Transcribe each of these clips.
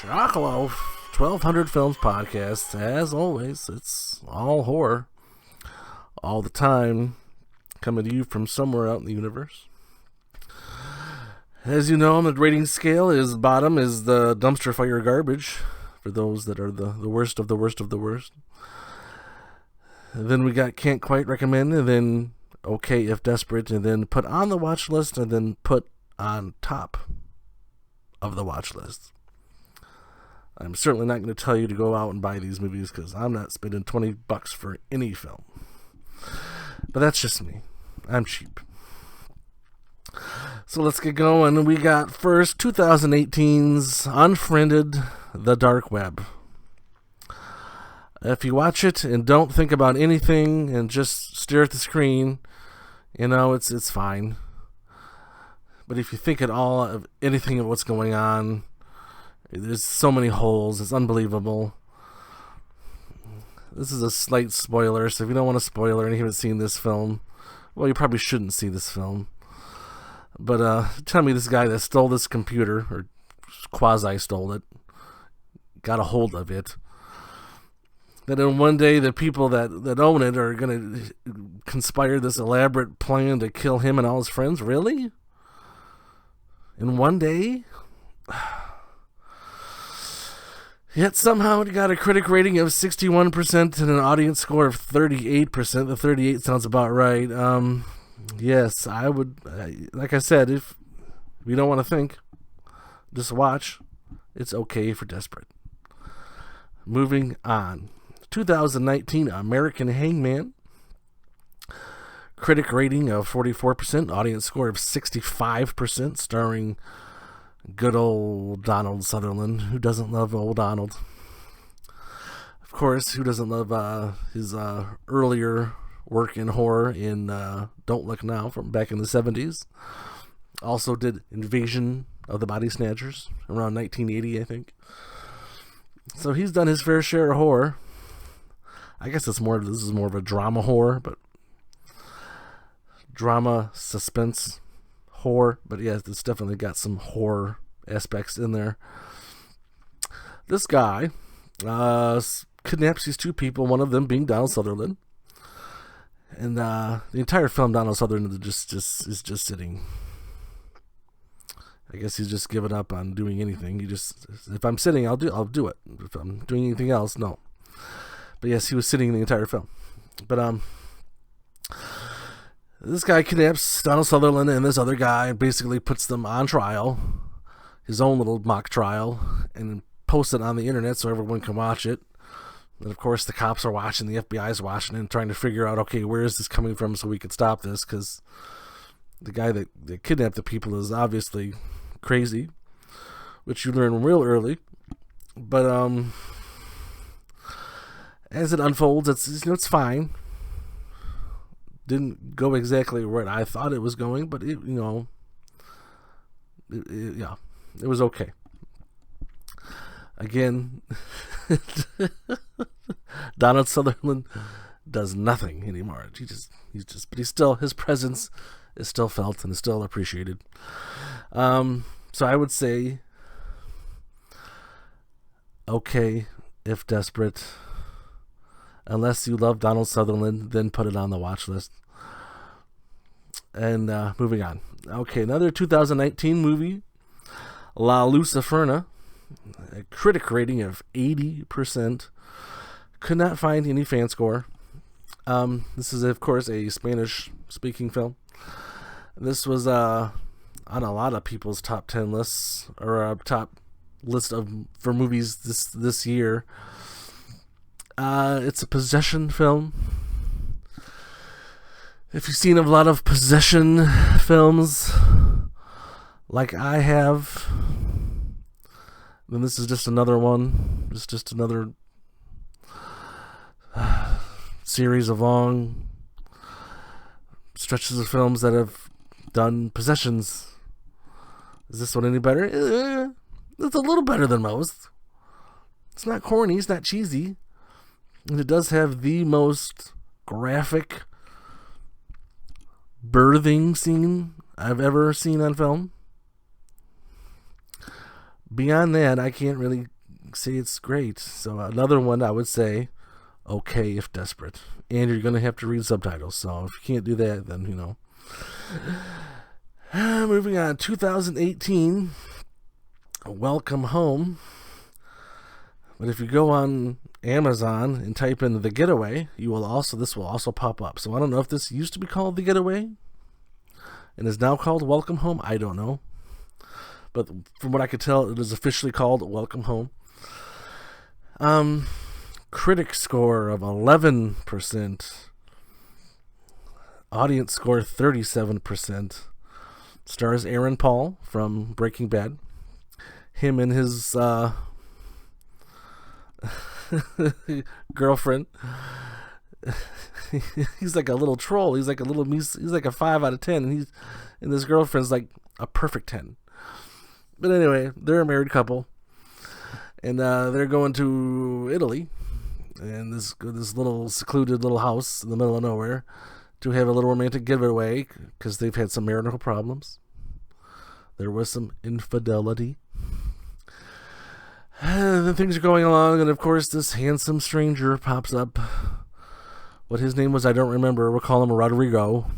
Chuckloaf, 1200 Films Podcast. As always, it's all horror. All the time. Coming to you from somewhere out in the universe. As you know, the rating scale is bottom is the dumpster fire garbage. For those that are the worst of the worst of the worst. And then we got can't quite recommend, and then okay if desperate, and then put on the watch list, and then put on top of the watch list. I'm certainly not going to tell you to go out and buy these movies because I'm not spending $20 for any film. But that's just me. I'm cheap. So let's get going. We got first 2018's Unfriended, The Dark Web. If you watch it and don't think about anything and just stare at the screen, you know, it's fine. But if you think at all of anything of what's going on, there's so many holes. It's unbelievable. This is a slight spoiler, so if you don't want a spoiler and you haven't seen this film, well, you probably shouldn't see this film. But tell me this guy that stole this computer, or quasi-stole it, got a hold of it, that in one day the people that own it are going to conspire this elaborate plan to kill him and all his friends? Really? In one day? Yet somehow it got a critic rating of 61% and an audience score of 38%. The 38 sounds about right. Yes, I would, like I said, if you don't want to think, just watch. It's okay if you're desperate. Moving on. 2019 American Hangman. Critic rating of 44%, audience score of 65%, starring good old Donald Sutherland. Who doesn't love old Donald? Of course, who doesn't love his earlier work in horror in Don't Look Now from back in the 70s. Also did Invasion of the Body Snatchers around 1980, I think. So he's done his fair share of horror. I guess this is more of a drama horror, but drama, suspense, horror, but yeah, it's definitely got some horror aspects in there. This guy kidnaps these two people, one of them being Donald Sutherland, and the entire film Donald Sutherland is just sitting. I guess he's just given up on doing anything. If I'm sitting, I'll do it. If I'm doing anything else, no. But yes, he was sitting the entire film. But this guy kidnaps Donald Sutherland and this other guy and basically puts them on trial, his own little mock trial, and posts it on the internet so everyone can watch it. And of course, the cops are watching, the FBI's watching, and trying to figure out, okay, where is this coming from so we can stop this? Because the guy that kidnapped the people is obviously crazy, which you learn real early. But as it unfolds, it's fine. Didn't go exactly where I thought it was going, but it was okay. Again, Donald Sutherland does nothing anymore. His presence is still felt and is still appreciated. So I would say, okay, if desperate. Unless you love Donald Sutherland, then put it on the watch list. And moving on. Okay, another 2019 movie, La Luciferna. A critic rating of 80%. Could not find any fan score. This is, of course, a Spanish-speaking film. This was on a lot of people's top 10 lists, or a top list for movies this year. It's a possession film. If you've seen a lot of possession films, like I have, then this is just another one. It's just another series of long stretches of films that have done possessions. Is this one any better? It's a little better than most. It's not corny. It's not cheesy. And it does have the most graphic birthing scene I've ever seen on film. Beyond that, I can't really say it's great. So another one I would say, okay if desperate. And you're going to have to read subtitles. So if you can't do that, then, you know. Moving on, 2018, Welcome Home. But if you go on Amazon and type in The Getaway, this will also pop up. So I don't know if this used to be called The Getaway and is now called Welcome Home. I don't know. But from what I could tell, it is officially called Welcome Home. Critic score of 11%. Audience score 37%. Stars Aaron Paul from Breaking Bad. Him and his girlfriend. He's like a little troll. He's like a 5 out of 10, and his girlfriend's like a perfect 10. But anyway, they're a married couple, and they're going to Italy, and this little secluded little house in the middle of nowhere to have a little romantic getaway because they've had some marital problems. There was some infidelity. Then things are going along, and of course this handsome stranger pops up. What his name was, I don't remember. We'll call him Rodrigo.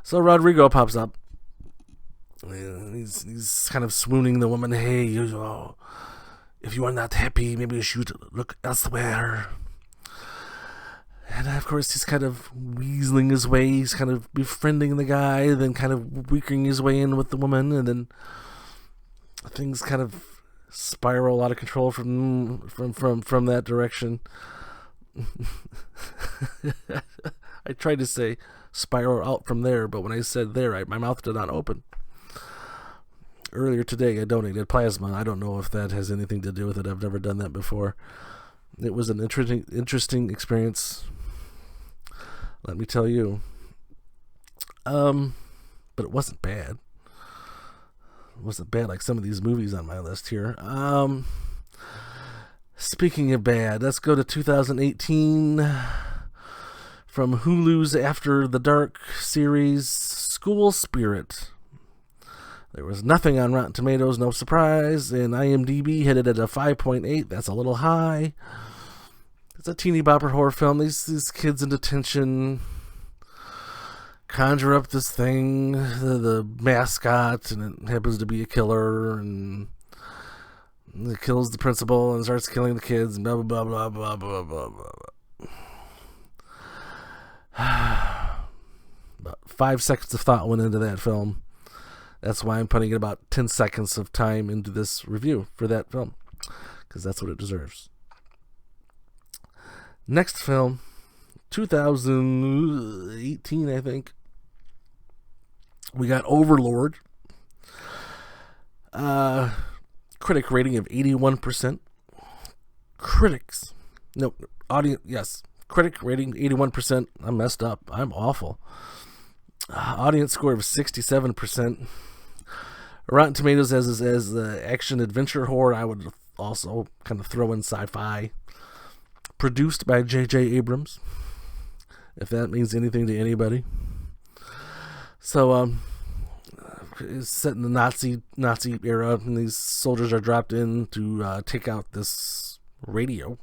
So Rodrigo pops up. He's kind of swooning the woman. Hey, if you are not happy, maybe you should look elsewhere. And of course, he's kind of weaseling his way. He's kind of befriending the guy, then kind of weakening his way in with the woman, and then things kind of spiral out of control from that direction. I tried to say spiral out from there, but when I said there, my mouth did not open. Earlier today, I donated plasma. I don't know if that has anything to do with it. I've never done that before. It was an interesting experience, let me tell you. But it wasn't bad. It wasn't bad like some of these movies on my list here. Speaking of bad, let's go to 2018 from Hulu's After the Dark series, School Spirit. There was nothing on Rotten Tomatoes, no surprise, and IMDb hit it at a 5.8. That's a little high. It's a teeny bopper horror film. These kids in detention conjure up this thing, the mascot, and it happens to be a killer, and it kills the principal and starts killing the kids, and blah, blah, blah, blah, blah, blah, blah, blah. About 5 seconds of thought went into that film. That's why I'm putting about 10 seconds of time into this review for that film, because that's what it deserves. Next film, 2018, I think. We got Overlord. Critic rating of 81%. Critic rating 81%. I'm messed up. I'm awful. Audience score of 67%. Rotten Tomatoes as action adventure horror. I would also kind of throw in sci-fi. Produced by J.J. Abrams, if that means anything to anybody. So it's set in the Nazi era, and these soldiers are dropped in to take out this radio,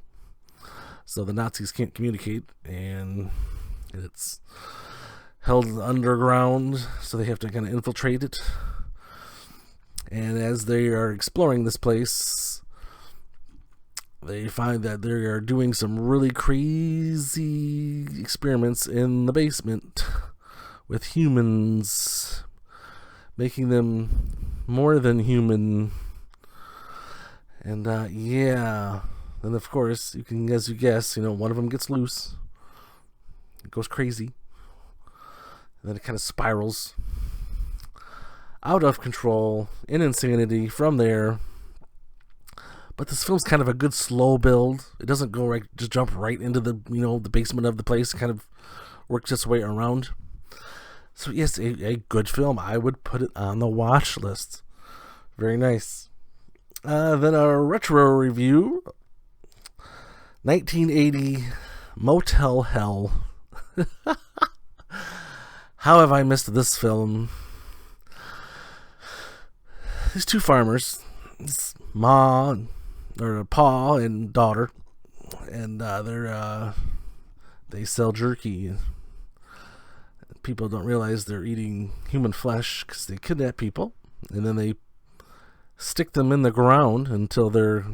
so the Nazis can't communicate, and it's held underground, so they have to kind of infiltrate it. And as they are exploring this place, they find that they are doing some really crazy experiments in the basement with humans, making them more than human. And and of course, you can, as you guess, one of them gets loose. It goes crazy. And then it kind of spirals out of control in insanity from there. But this film's kind of a good slow build. It doesn't go just jump right into the the basement of the place. It kind of works its way around. So yes, a good film. I would put it on the watch list. Very nice. Then a retro review. 1980 Motel Hell. How have I missed this film? These two farmers, Ma or Pa and daughter, and they sell jerky. People don't realize they're eating human flesh because they kidnap people, and then they stick them in the ground until they're,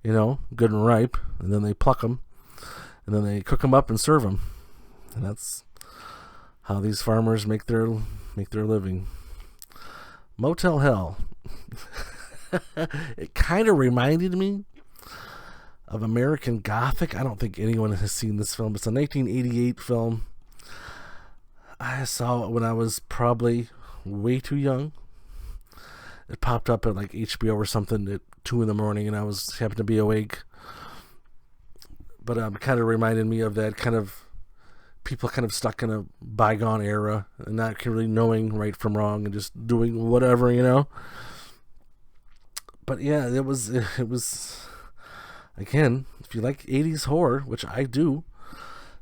good and ripe, and then they pluck them, and then they cook them up and serve them, and that's how these farmers make their living. Motel Hell. It kind of reminded me of American Gothic. I don't think anyone has seen this film. It's a 1988 film. I saw it when I was probably way too young. It popped up at like HBO or something at 2 a.m, and I happened to be awake. But it kind of reminded me of that kind of people kind of stuck in a bygone era and not really knowing right from wrong and just doing whatever. But yeah, it was again, if you like 80s horror, which I do,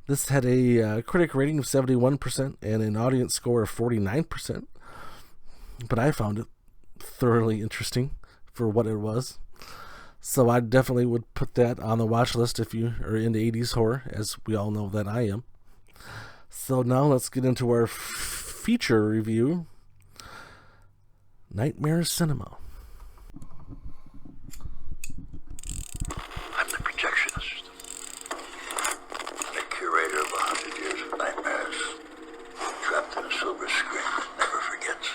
this had a critic rating of 71% and an audience score of 49%. But I found it thoroughly interesting for what it was. So I definitely would put that on the watch list if you are into 80s horror, as we all know that I am. So now let's get into our feature review. Nightmare Cinema. I'm the projectionist. The curator of 100 years of nightmares. Trapped in a silver screen that never forgets.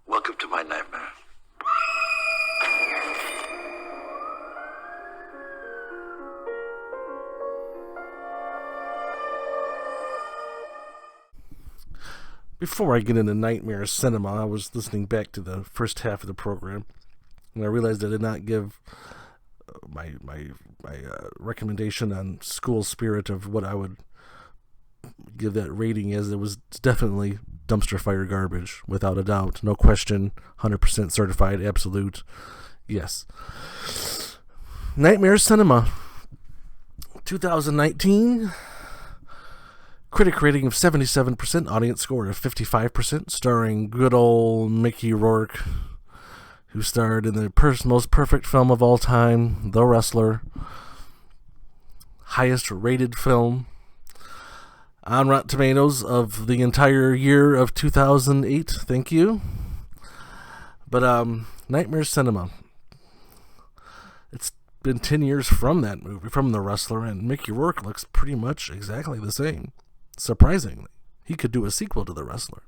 Welcome to my nightmare. Before I get into Nightmare Cinema, I was listening back to the first half of the program, and I realized I did not give my recommendation on School Spirit of what I would give that rating as. It was definitely dumpster fire garbage, without a doubt, no question, 100% certified, absolute, yes. Nightmare Cinema, 2019. Critic rating of 77%, audience score of 55%, starring good old Mickey Rourke, who starred in the most perfect film of all time, The Wrestler. Highest rated film on Rotten Tomatoes of the entire year of 2008. Thank you. But Nightmare Cinema. It's been 10 years from that movie, from The Wrestler, and Mickey Rourke looks pretty much exactly the same. Surprisingly, he could do a sequel to The Wrestler.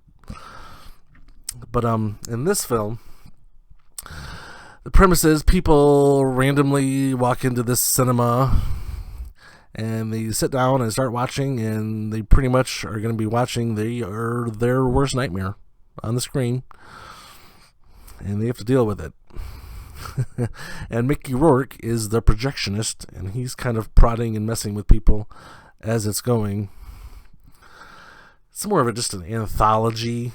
But in this film, the premise is people randomly walk into this cinema and they sit down and start watching, and they pretty much are going to be watching their worst nightmare on the screen, and they have to deal with it. And Mickey Rourke is the projectionist, and he's kind of prodding and messing with people as it's going. It's more of just an anthology.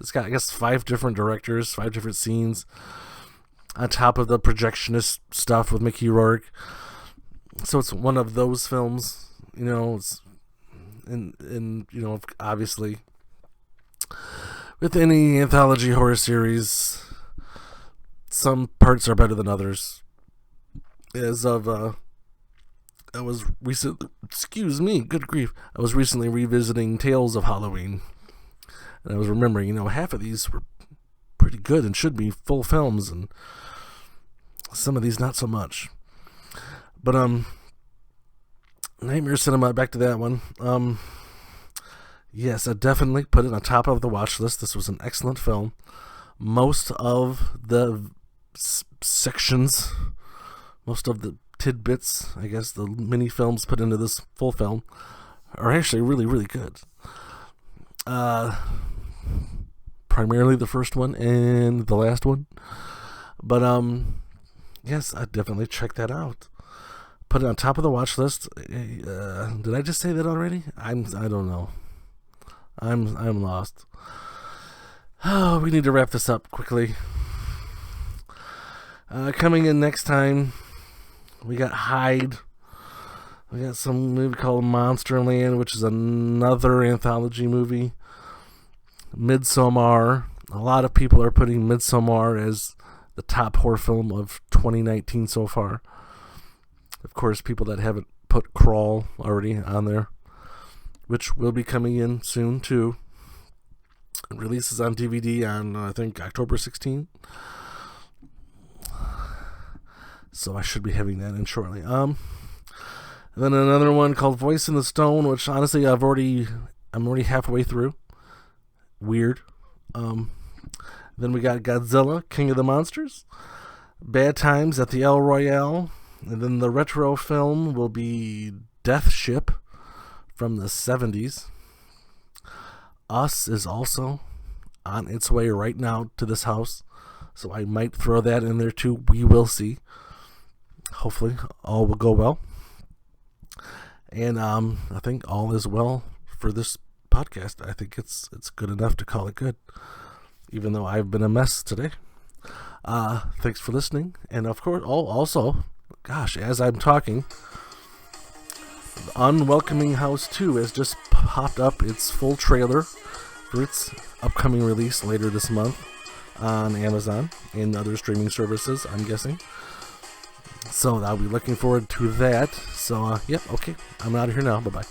It's got, I guess, 5 different directors, 5 different scenes on top of the projectionist stuff with Mickey Rourke. So it's one of those films, it's obviously with any anthology horror series, some parts are better than others. As of I was good grief, I was recently revisiting Tales of Halloween, and I was remembering, half of these were pretty good and should be full films, and some of these not so much. But Nightmare Cinema, back to that one. Yes, I definitely put it on top of the watch list. This was an excellent film. Most of the sections, most of the tidbits, I guess, the mini films put into this full film are actually really, really good. Primarily the first one and the last one. But yes, I definitely check that out. Put it on top of the watch list. Did I just say that already? I don't know. I'm lost. Oh, we need to wrap this up quickly. Coming in next time, we got Hyde. We got some movie called Monsterland, which is another anthology movie. Midsommar. A lot of people are putting Midsommar as the top horror film of 2019 so far. Of course, people that haven't put Crawl already on there, which will be coming in soon too. It releases on DVD on, I think, October 16th. So I should be having that in shortly. Then another one called Voice in the Stone, which honestly I'm already halfway through. Weird. Then we got Godzilla, King of the Monsters, Bad Times at the El Royale, and then the retro film will be Death Ship from the 70s. Us is also on its way right now to this house, so I might throw that in there too. We will see. Hopefully all will go well. And I think all is well for this podcast. I think it's good enough to call it good, even though I've been a mess today. Thanks for listening. And of course, also, gosh, as I'm talking, Unwelcoming House 2 has just popped up its full trailer for its upcoming release later this month on Amazon and other streaming services, I'm guessing. So I'll be looking forward to that. So, okay, I'm out of here now. Bye-bye.